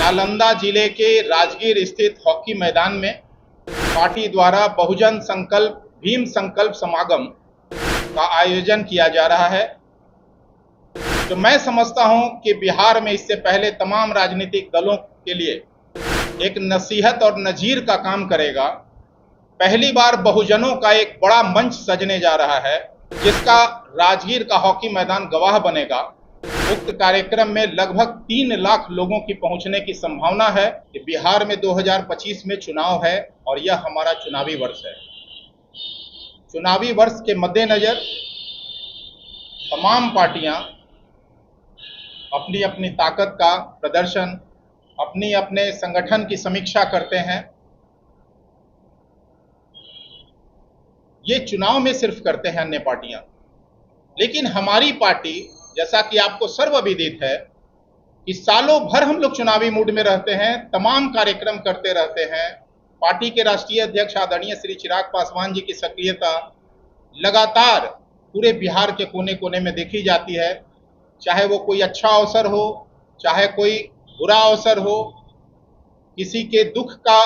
नालंदा जिले के राजगीर स्थित हॉकी मैदान में पार्टी द्वारा बहुजन संकल्प भीम संकल्प समागम का आयोजन किया जा रहा है। तो मैं समझता हूं कि बिहार में इससे पहले तमाम राजनीतिक दलों के लिए एक नसीहत और नजीर का काम करेगा। पहली बार बहुजनों का एक बड़ा मंच सजने जा रहा है, जिसका राजगीर का हॉकी मैदान गवाह बनेगा। उक्त कार्यक्रम में लगभग 3 लाख लोगों की पहुंचने की संभावना है कि बिहार में 2025 में चुनाव है और यह हमारा चुनावी वर्ष है। चुनावी वर्ष के मद्देनजर तमाम पार्टियां अपनी अपनी ताकत का प्रदर्शन, अपनी अपने संगठन की समीक्षा करते हैं। ये चुनाव में सिर्फ करते हैं अन्य पार्टियां, लेकिन हमारी पार्टी, जैसा कि आपको सर्वविदित है कि सालों भर हम लोग चुनावी मूड में रहते हैं, तमाम कार्यक्रम करते रहते हैं। पार्टी के राष्ट्रीय अध्यक्ष आदरणीय श्री चिराग पासवान जी की सक्रियता लगातार पूरे बिहार के कोने कोने में देखी जाती है। चाहे वो कोई अच्छा अवसर हो, चाहे कोई बुरा अवसर हो, किसी के दुख का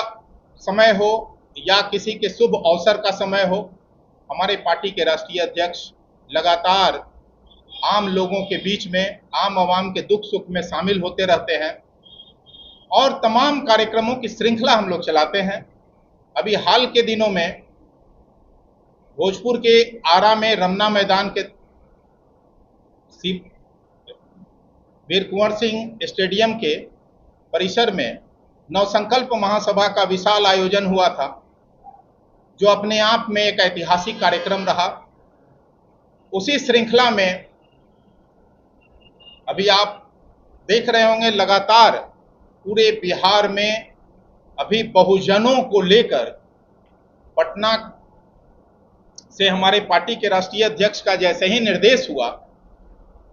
समय हो या किसी के शुभ अवसर का समय हो, हमारे पार्टी के राष्ट्रीय अध्यक्ष लगातार आम लोगों के बीच में, आम आवाम के दुख सुख में शामिल होते रहते हैं और तमाम कार्यक्रमों की श्रृंखला हम लोग चलाते हैं। अभी हाल के दिनों में भोजपुर के आरा में रमना मैदान के वीर कुंवर सिंह स्टेडियम के परिसर में नवसंकल्प महासभा का विशाल आयोजन हुआ था, जो अपने आप में एक ऐतिहासिक कार्यक्रम रहा। उसी श्रृंखला में अभी आप देख रहे होंगे लगातार पूरे बिहार में अभी बहुजनों को लेकर पटना से हमारे पार्टी के राष्ट्रीय अध्यक्ष का जैसे ही निर्देश हुआ,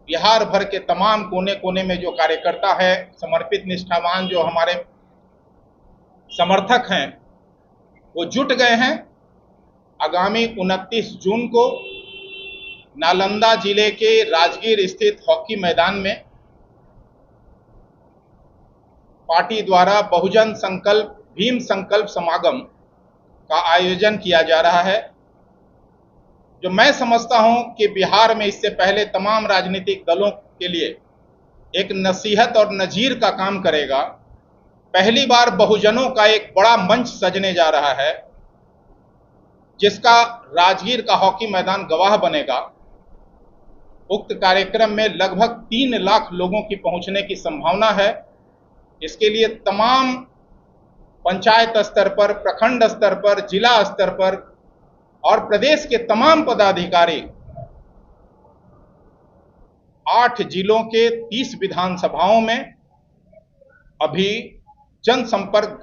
बिहार भर के तमाम कोने कोने में जो कार्यकर्ता है, समर्पित निष्ठावान जो हमारे समर्थक हैं, वो जुट गए हैं। आगामी 29 जून को नालंदा जिले के राजगीर स्थित हॉकी मैदान में पार्टी द्वारा बहुजन संकल्प भीम संकल्प समागम का आयोजन किया जा रहा है। जो मैं समझता हूं कि बिहार में इससे पहले तमाम राजनीतिक दलों के लिए एक नसीहत और नजीर का काम करेगा। पहली बार बहुजनों का एक बड़ा मंच सजने जा रहा है, जिसका राजगीर का हॉकी मैदान गवाह बनेगा। उक्त कार्यक्रम में लगभग 3 लाख लोगों की पहुंचने की संभावना है। इसके लिए तमाम पंचायत स्तर पर, प्रखंड स्तर पर, जिला स्तर पर और प्रदेश के तमाम पदाधिकारी 8 जिलों के 30 विधानसभाओं में अभी जनसंपर्क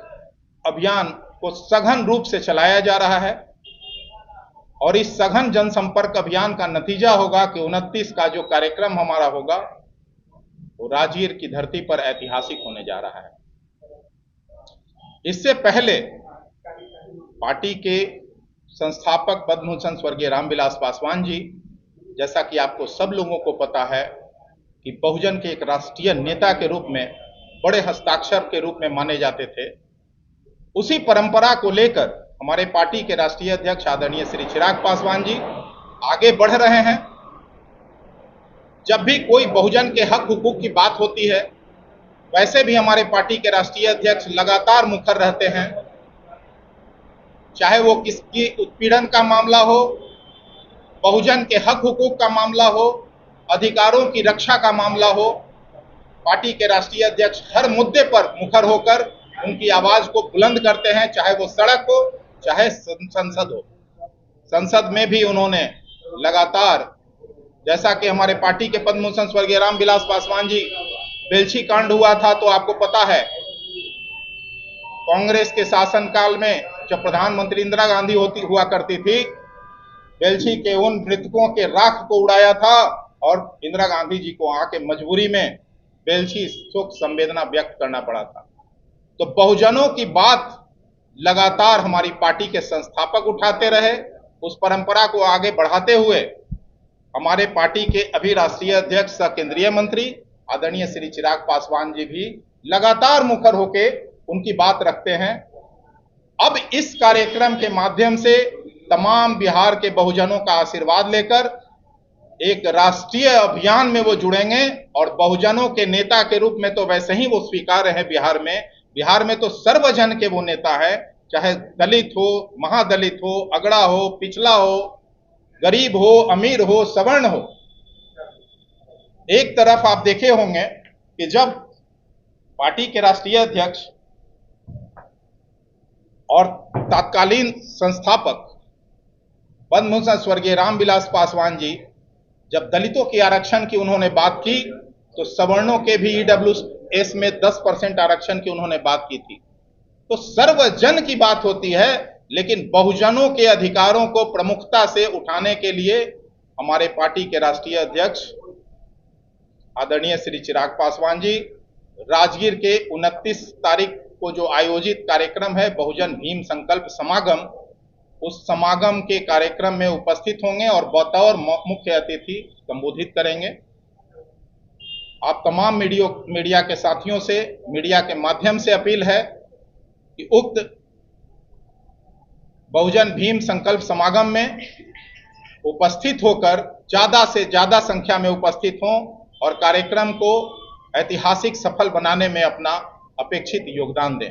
अभियान को सघन रूप से चलाया जा रहा है और इस सघन जनसंपर्क अभियान का नतीजा होगा कि 29 का जो कार्यक्रम हमारा होगा वो राजगीर की धरती पर ऐतिहासिक होने जा रहा है। इससे पहले पार्टी के संस्थापक पद्मभूषण स्वर्गीय रामविलास पासवान जी, जैसा कि आपको सब लोगों को पता है कि बहुजन के एक राष्ट्रीय नेता के रूप में, बड़े हस्ताक्षर के रूप में माने जाते थे, उसी परंपरा को लेकर हमारे पार्टी के राष्ट्रीय अध्यक्ष आदरणीय श्री चिराग पासवान जी आगे बढ़ रहे हैं। जब भी कोई बहुजन के हक हुकूक की बात होती है, वैसे भी हमारे पार्टी के राष्ट्रीय अध्यक्ष लगातार मुखर रहते हैं। चाहे वो किसकी उत्पीड़न का मामला हो, बहुजन के हक हुकूक का मामला हो, अधिकारों की रक्षा का मामला हो, पार्टी के राष्ट्रीय अध्यक्ष हर मुद्दे पर मुखर होकर उनकी आवाज को बुलंद करते हैं। चाहे वो सड़क हो, चाहे संसद हो। संसद में भी उन्होंने लगातार, जैसा कि हमारे पार्टी के पद्मभूषण स्वर्गीय रामविलास पासवान जी, बेलछी कांड हुआ था तो आपको पता है, कांग्रेस के शासनकाल में जब प्रधानमंत्री इंदिरा गांधी हुआ करती थी, बेलछी के उन मृतकों के राख को उड़ाया था और इंदिरा गांधी जी को आके मजबूरी में बेलछी शोक संवेदना व्यक्त करना पड़ा था। तो बहुजनों की बात लगातार हमारी पार्टी के संस्थापक उठाते रहे। उस परंपरा को आगे बढ़ाते हुए हमारे पार्टी के अभी राष्ट्रीय अध्यक्ष सह केंद्रीय मंत्री आदरणीय श्री चिराग पासवान जी भी लगातार मुखर होके उनकी बात रखते हैं। अब इस कार्यक्रम के माध्यम से तमाम बिहार के बहुजनों का आशीर्वाद लेकर एक राष्ट्रीय अभियान में वो जुड़ेंगे और बहुजनों के नेता के रूप में तो वैसे ही वो स्वीकार है बिहार में। बिहार में तो सर्वजन के वो नेता है, चाहे दलित हो, महादलित हो, अगड़ा हो, पिछड़ा हो, गरीब हो, अमीर हो, सवर्ण हो। एक तरफ आप देखे होंगे कि जब पार्टी के राष्ट्रीय अध्यक्ष और तत्कालीन संस्थापक पद्मभूषण स्वर्गीय रामविलास पासवान जी जब दलितों के आरक्षण की उन्होंने बात की, तो सवर्णों के भी ईडब्ल्यूएस में 10% आरक्षण की उन्होंने बात की थी। तो सर्वजन की बात होती है, लेकिन बहुजनों के अधिकारों को प्रमुखता से उठाने के लिए हमारे पार्टी के राष्ट्रीय अध्यक्ष आदरणीय श्री चिराग पासवान जी राजगीर के 29 तारीख को जो आयोजित कार्यक्रम है बहुजन भीम संकल्प समागम, उस समागम के कार्यक्रम में उपस्थित होंगे और बतौर मुख्य अतिथि संबोधित करेंगे। आप तमाम मीडिया के साथियों से मीडिया के माध्यम से अपील है कि उक्त बहुजन भीम संकल्प समागम में उपस्थित होकर ज्यादा से ज्यादा संख्या में उपस्थित हों और कार्यक्रम को ऐतिहासिक सफल बनाने में अपना अपेक्षित योगदान दें।